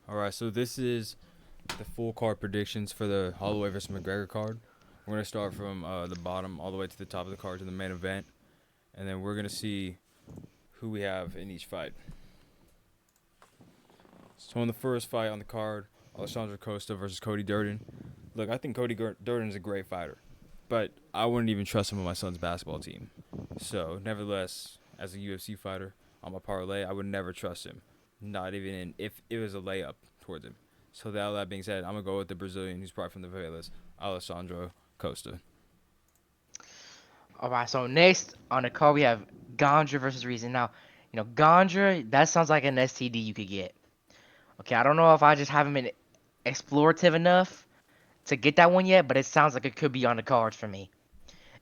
All right, so this is the full card predictions for the Holloway versus McGregor card. We're gonna start from the bottom all the way to the top of the card to the main event, and then we're gonna see who we have in each fight. So in the first fight on the card, Alessandro Costa versus Cody Durden. Look, I think Durden is a great fighter, but I wouldn't even trust him on my son's basketball team. So, nevertheless, as a UFC fighter on my parlay, I would never trust him, not even if it was a layup towards him. So, that being said, I'm gonna go with the Brazilian, who's probably from the favelas, Alessandro Costa. All right, so next on the card we have Gandra versus Reason. Now, Gandra, that sounds like an STD you could get. Okay, I don't know if I just haven't been explorative enough to get that one yet, but it sounds like it could be on the cards for me.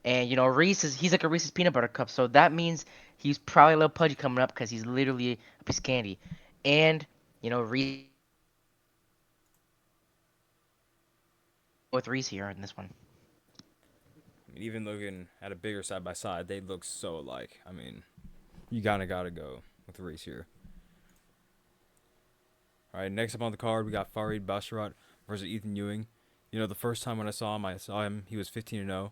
And he's like a Reese's peanut butter cup, so that means he's probably a little pudgy coming up because he's literally a piece of candy. And Reese with Reese here in this one. I mean, even looking at a bigger side by side, they look so alike. I mean, you gotta go with the race here. All right, next up on the card, we got Farid Basharat versus Ethan Ewing. The first time when I saw him, he was 15 and 0.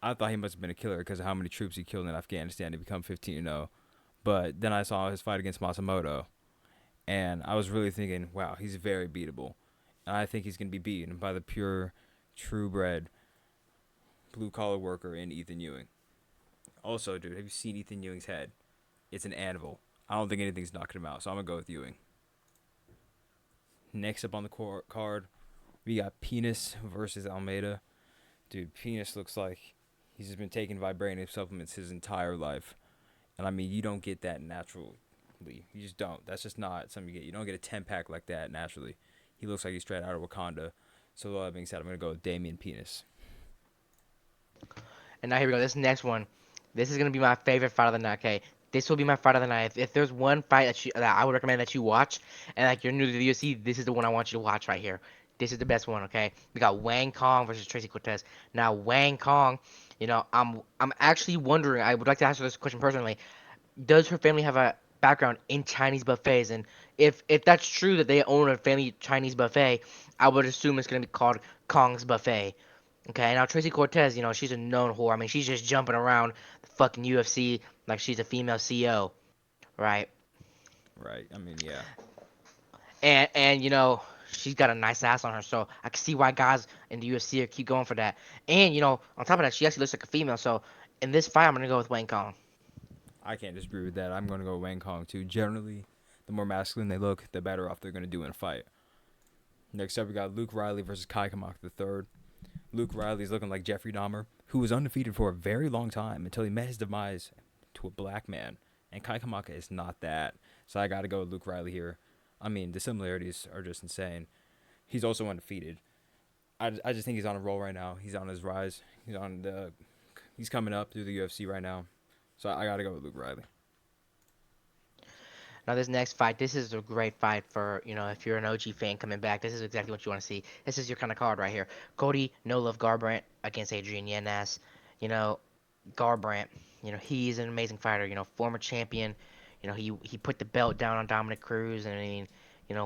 I thought he must have been a killer because of how many troops he killed in Afghanistan to become 15 and 0. But then I saw his fight against Masamoto, and I was really thinking, wow, he's very beatable. And I think he's going to be beaten by the pure, true bred, blue collar worker in Ethan Ewing. Also, dude, have you seen Ethan Ewing's head? It's an anvil. I don't think anything's knocking him out, so I'm going to go with Ewing. Next up on the card, we got Penis versus Almeida. Dude, Penis looks like he's just been taking vibranium supplements his entire life. And I mean, you don't get that naturally. You just don't. That's just not something you get. You don't get a 10 pack like that naturally. He looks like he's straight out of Wakanda. So, with all that being said, I'm going to go with Damian Penis. And now here we go. This next one, this is gonna be my favorite fight of the night. Okay, this will be my fight of the night. If there's one fight that I would recommend that you watch, and like you're new to the UFC, this is the one I want you to watch right here. This is the best one. Okay, we got Wang Kong versus Tracy Cortez. Now Wang Kong, I'm actually wondering. I would like to ask her this question personally. Does her family have a background in Chinese buffets? And if that's true that they own a family Chinese buffet, I would assume it's gonna be called Kong's Buffet. Okay, now Tracy Cortez, she's a known whore. I mean, she's just jumping around the fucking UFC like she's a female CEO, right? Right. I mean, yeah. And she's got a nice ass on her, so I can see why guys in the UFC keep going for that. And on top of that, she actually looks like a female. So in this fight, I'm gonna go with Wang Kong. I can't disagree with that. I'm going to go Wang Kong too. Generally, the more masculine they look, the better off they're going to do in a fight. Next up, we got Luke Riley versus Kai Kamok III. Luke Riley's looking like Jeffrey Dahmer, who was undefeated for a very long time until he met his demise to a black man. And Kai Kamaka is not that. So I got to go with Luke Riley here. I mean, the similarities are just insane. He's also undefeated. I just think he's on a roll right now. He's on his rise. He's coming up through the UFC right now. So I got to go with Luke Riley. Now this next fight, this is a great fight for if you're an OG fan coming back. This is exactly what you want to see. This is your kind of card right here. Cody No Love Garbrandt against Adrian Yanez. You know, Garbrandt, he's an amazing fighter. Former champion. He put the belt down on Dominic Cruz, and I mean,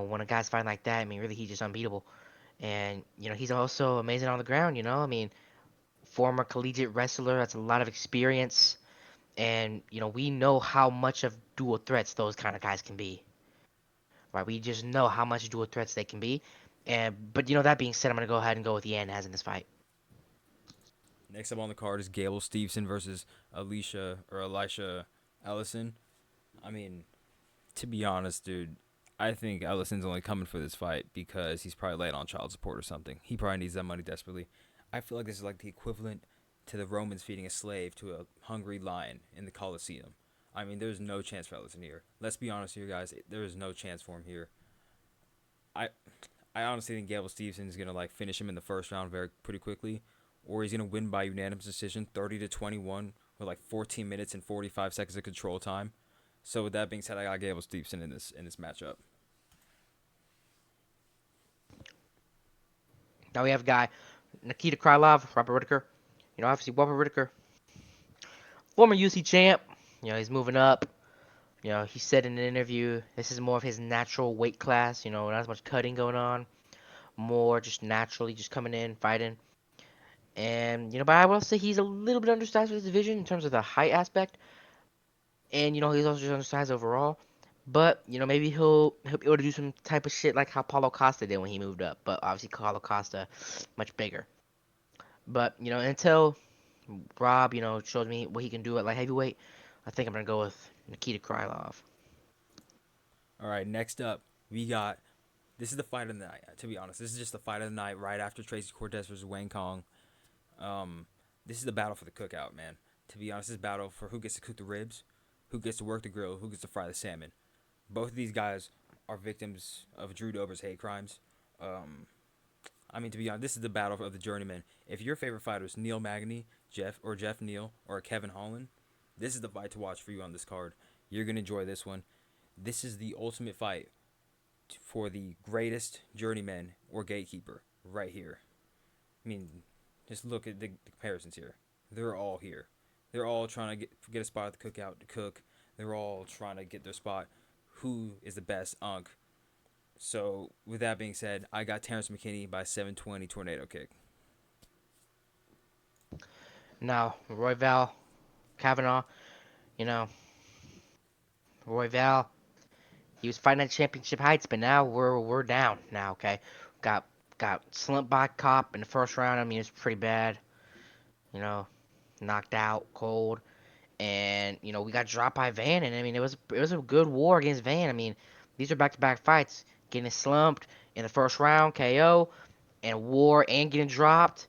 when a guy's fighting like that, I mean, really, he's just unbeatable. And he's also amazing on the ground. I mean, former collegiate wrestler. That's a lot of experience, and we know how much of dual threats those kind of guys can be. Right? We just know how much dual threats they can be. And but that being said, I'm gonna go ahead and go with Yanez in this fight. Next up on the card is Gable Steveson versus Elisha Ellison. I mean, to be honest, dude, I think Ellison's only coming for this fight because he's probably late on child support or something. He probably needs that money desperately. I feel like this is like the equivalent to the Romans feeding a slave to a hungry lion in the Colosseum. I mean, there's no chance for Ellison here. Let's be honest here, guys. There is no chance for him here. I I honestly think Gable Steveson is gonna like finish him in the first round very pretty quickly, or he's gonna win by unanimous decision, 30-21, with like 14 minutes and 45 seconds of control time. So with that being said, I got Gable Steveson in this matchup. Now we have a guy Nikita Krylov, Robert Whitaker. Obviously Robert Whitaker, former UC champ. He's moving up. He said in an interview this is more of his natural weight class. Not as much cutting going on, more just naturally just coming in fighting. And but I will say he's a little bit undersized for his division in terms of the height aspect, and he's also just undersized overall. But maybe he'll be able to do some type of shit like how Paulo Costa did when he moved up. But obviously Paulo Costa much bigger. But until Rob shows me what he can do at light heavyweight, I think I'm gonna go with Nikita Krylov. All right, next up, we got this is the fight of the night. To be honest, this is just the fight of the night right after Tracy Cortez versus Wayne Kong. Um, this is the battle for the cookout, man. To be honest, this battle for who gets to cook the ribs, who gets to work the grill, who gets to fry the salmon. Both of these guys are victims of Drew Dober's hate crimes. Um, I mean, to be honest, this is the battle of the journeyman. If your favorite fighter is Neil Magny, Jeff Neal, or Kevin Holland, this is the fight to watch for you on this card. You're gonna enjoy this one. This is the ultimate fight for the greatest journeyman or gatekeeper right here. I mean, just look at the comparisons here. They're all here. They're all trying to get a spot at the cookout to cook. They're all trying to get their spot. Who is the best unk? So, with that being said, I got Terrence McKinney by 720 tornado kick. Now Royval Kavanaugh, you know Royval, he was fighting at championship heights, but now we're down now. Okay, got got slumped by Cop in the first round. I mean, it's pretty bad. You know, knocked out cold. And we got dropped by Van, and I mean it was a good war against Van. I mean these are back-to-back fights, getting slumped in the first round KO, and war and getting dropped.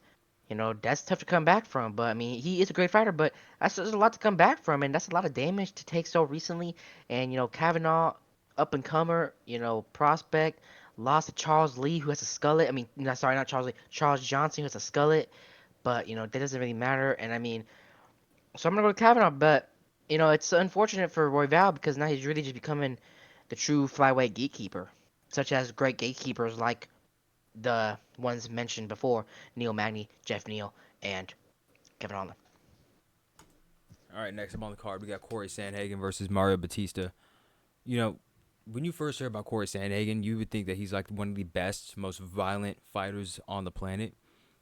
That's tough to come back from. But I mean he is a great fighter, but there's a lot to come back from, and that's a lot of damage to take so recently. And Kavanaugh, up and comer, prospect, lost to Charles Lee who has a skullet. I mean, no, sorry, not Charles Lee, Charles Johnson who has a skullet. But that doesn't really matter. And I mean, so I'm gonna go with Kavanaugh, but it's unfortunate for Royval because now he's really just becoming the true flyweight gatekeeper, such as great gatekeepers like the ones mentioned before: Neil Magny, Jeff Neal, and Kevin Holland. All right, next up on the card, we got Corey Sandhagen versus Mario Batista. You know, when you first hear about Corey Sandhagen, you would think that he's like one of the best, most violent fighters on the planet.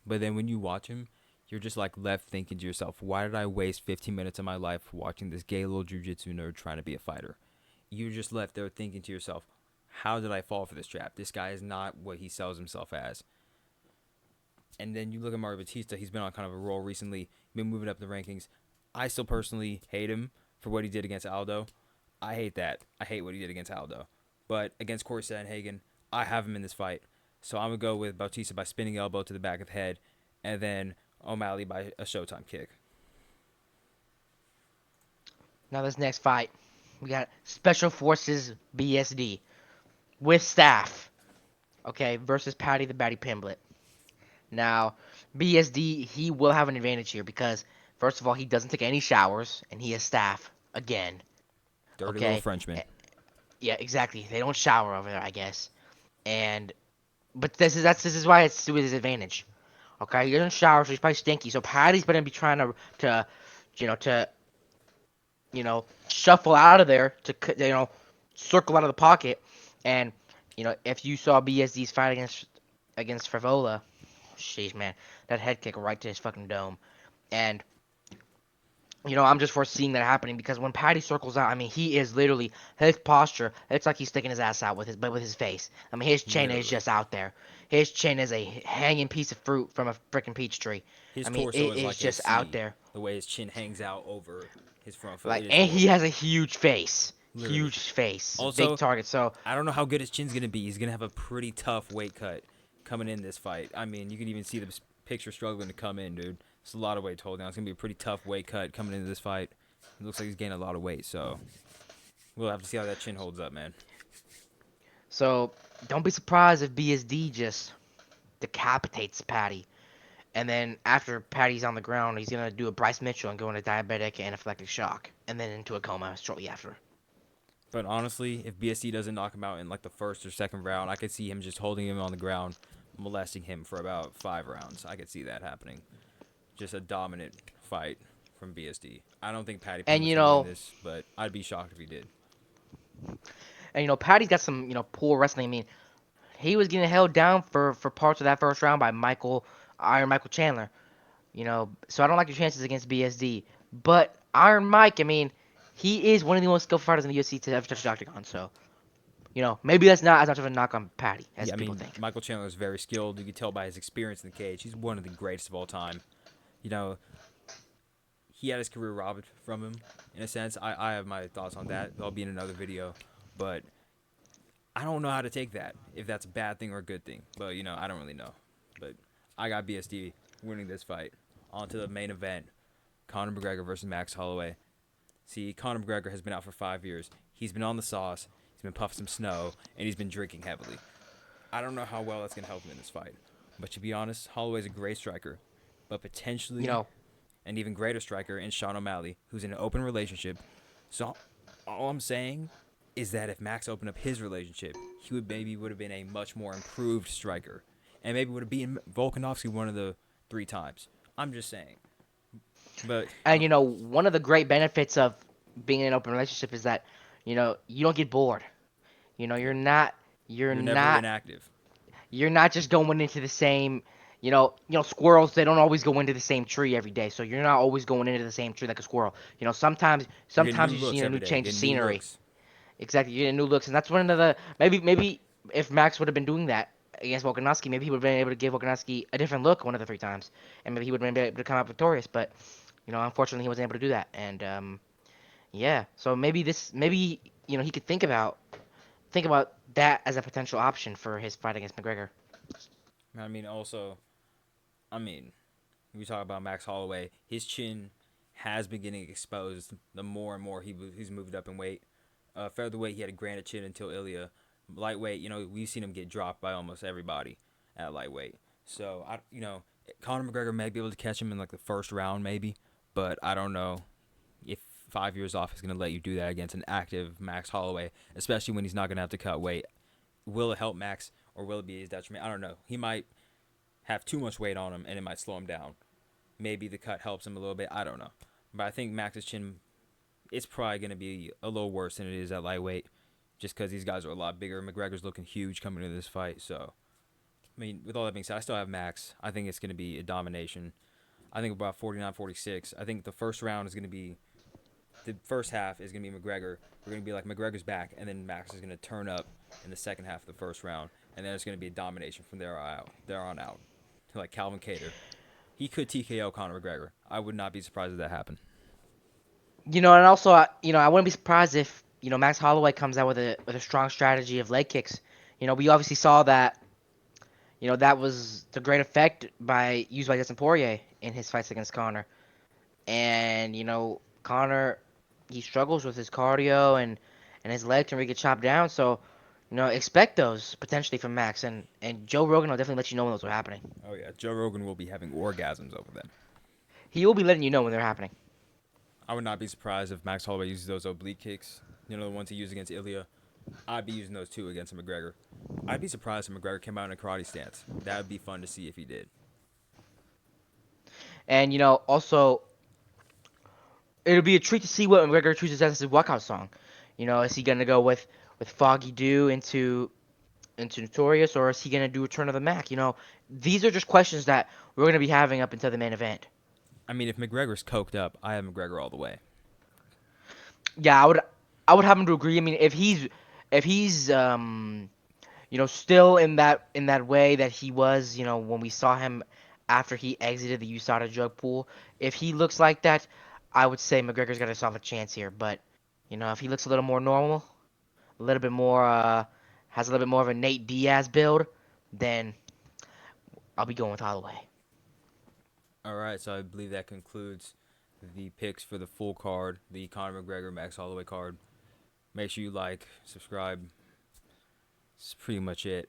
But then when you watch him, you're just like left thinking to yourself, why did I waste 15 minutes of my life watching this gay little jujitsu nerd trying to be a fighter? You're just left there thinking to yourself, how did I fall for this trap? This guy is not what he sells himself as. And then you look at Mario Batista, he's been on kind of a roll recently, been moving up the rankings. I still personally hate him for what he did against Aldo. I hate that. I hate what he did against Aldo. But against Corey Sandhagen, I have him in this fight. So I'm going to go with Bautista by spinning elbow to the back of the head, and then O'Malley by a Showtime kick. Now this next fight, we got Special Forces BSD with staff, okay, versus Patty the Batty Pimblett. Now BSD, he will have an advantage here because first of all he doesn't take any showers and he has staff again. Dirty little Okay, Frenchman. yeah, exactly. They don't shower over there, I guess. And but this is why it's to his advantage. Okay, he doesn't shower, so he's probably stinky. So Patty's gonna be trying to to shuffle out of there to circle out of the pocket. And if you saw BSD's fight against Favola, jeez man, that head kick right to his fucking dome. And I'm just foreseeing that happening because when Patty circles out, I mean, he is literally his posture. It's like he's sticking his ass out with his face. I mean, his chin is Literally. just out there. His chin is a hanging piece of fruit from a freaking peach tree. His I mean, torso it is is like a just out C. there. The way his chin hangs out over his front foot. Like, It is and he horrible. has a Literally. huge face, big Also, target. So I don't know how good his chin's gonna be. He's gonna have a pretty tough weight cut coming in this fight. I mean, you can even see the picture struggling to come in, dude. It's a lot of weight to hold down. It's gonna be a pretty tough weight cut coming into this fight. It looks like he's gaining a lot of weight, so we'll have to see how that chin holds up, man. so don't be surprised if BSD just decapitates Patty. And then after Patty's on the ground, he's gonna do a Bryce Mitchell and go into diabetic anaphylactic shock, and then into a coma shortly after. But honestly, if BSC doesn't knock him out in like the first or second round, I could see him just holding him on the ground, molesting him for about 5 rounds. I could see that happening. Just a dominant fight from BSD. I don't think Patty And Pimblett's gonna win this, but I'd be shocked if he did. And Patty's got some poor wrestling. I mean, he was getting held down for parts of that first round by Michael Chandler. So I don't like your chances against BSD. But Iron Mike, I mean, he is one of the most skillful fighters in the UFC to ever touch the octagon. So maybe that's not as much of a knock on Patty as Yeah, I people mean, think. Michael Chandler is very skilled. You can tell by his experience in the cage. He's one of the greatest of all time. You know, he had his career robbed from him in a sense. I have my thoughts on that. That'll be in another video. But I don't know how to take that, if that's a bad thing or a good thing. But, I don't really know. But I got BSD winning this fight. On to the main event, Conor McGregor versus Max Holloway. See, Conor McGregor has been out for 5 years. He's been on the sauce. He's been puffing some snow, and he's been drinking heavily. I don't know how well that's going to help him in this fight. But to be honest, Holloway's a great striker. But You potentially know, an even greater striker in Sean O'Malley, who's in an open relationship. So all I'm saying is that if Max opened up his relationship, he would have been a much more improved striker, and maybe would have beaten Volkanovski one of the 3 times. I'm just saying. But and one of the great benefits of being in an open relationship is that you don't get bored. yeah, you're you're never not inactive. you're not just going into the same. Squirrels, they don't always go into the same tree every day, so you're not always going into the same tree like a squirrel. Sometimes You're getting sometimes new you just looks need a every new day. change of Getting new scenery. looks. Exactly, you get new looks, and that's one of the maybe if Max would have been doing that against Volkanovski, maybe he would have been able to give Volkanovski a different look one of the 3 times, and maybe he would have been able to come out victorious. But unfortunately, he wasn't able to do that, and yeah. So maybe he could think about that as a potential option for his fight against McGregor. I mean, also, I mean, we talk about Max Holloway. His chin has been getting exposed the more and more he's moved up in weight. Featherweight, he had a granite chin until Ilya. Lightweight, we've seen him get dropped by almost everybody at lightweight. So Conor McGregor may be able to catch him in like the first round, maybe, but I don't know if 5 years off is going to let you do that against an active Max Holloway, especially when he's not going to have to cut weight. Will it help Max or will it be his detriment? I don't know. He might have too much weight on him and it might slow him down. Maybe the cut helps him a little bit. I don't know. But I think Max's chin, it's probably going to be a little worse than it is at lightweight just because these guys are a lot bigger. McGregor's looking huge coming into this fight. So, I mean, with all that being said, I still have Max. I think it's going to be a domination. I think about 49-46. I think the first round is going to be, the first half is going to be McGregor. We're going to be like McGregor's back, and then Max is going to turn up in the second half of the first round, and then it's going to be a domination from there on out. Like Calvin Cater, he could TKO Conor McGregor. I would not be surprised if that happened. And also, I wouldn't be surprised if Max Holloway comes out with a strong strategy of leg kicks. We obviously saw that that was the great effect used by Dustin Poirier in his fights against Conor. And Conor, he struggles with his cardio and his legs can really get chopped down. So expect those potentially from Max, and Joe Rogan will definitely let you know when those are happening. Oh yeah, Joe Rogan will be having orgasms over them. He will be letting you know when they're happening. I would not be surprised if Max Holloway uses those oblique kicks. The ones he used against Ilya. I'd be using those too against McGregor. I'd be surprised if McGregor came out in a karate stance. That would be fun to see if he did. And also it'll be a treat to see what McGregor chooses as his walkout song. Is he gonna go with Foggy Dew into Notorious, or is he gonna do Return of the Mac? These are just questions that we're gonna be having up until the main event. I mean, if McGregor's coked up, I have McGregor all the way. Yeah, I would have him to agree. I mean, if he's still in that way that he was, when we saw him after he exited the USADA drug pool, if he looks like that, I would say McGregor's got a solid chance here. But if he looks a little more normal, a little bit more has a little bit more of a Nate Diaz build, then I'll be going with Holloway. All right, so I believe that concludes the picks for the full card, the Conor McGregor Max Holloway card. Make sure you like, subscribe. That's pretty much it.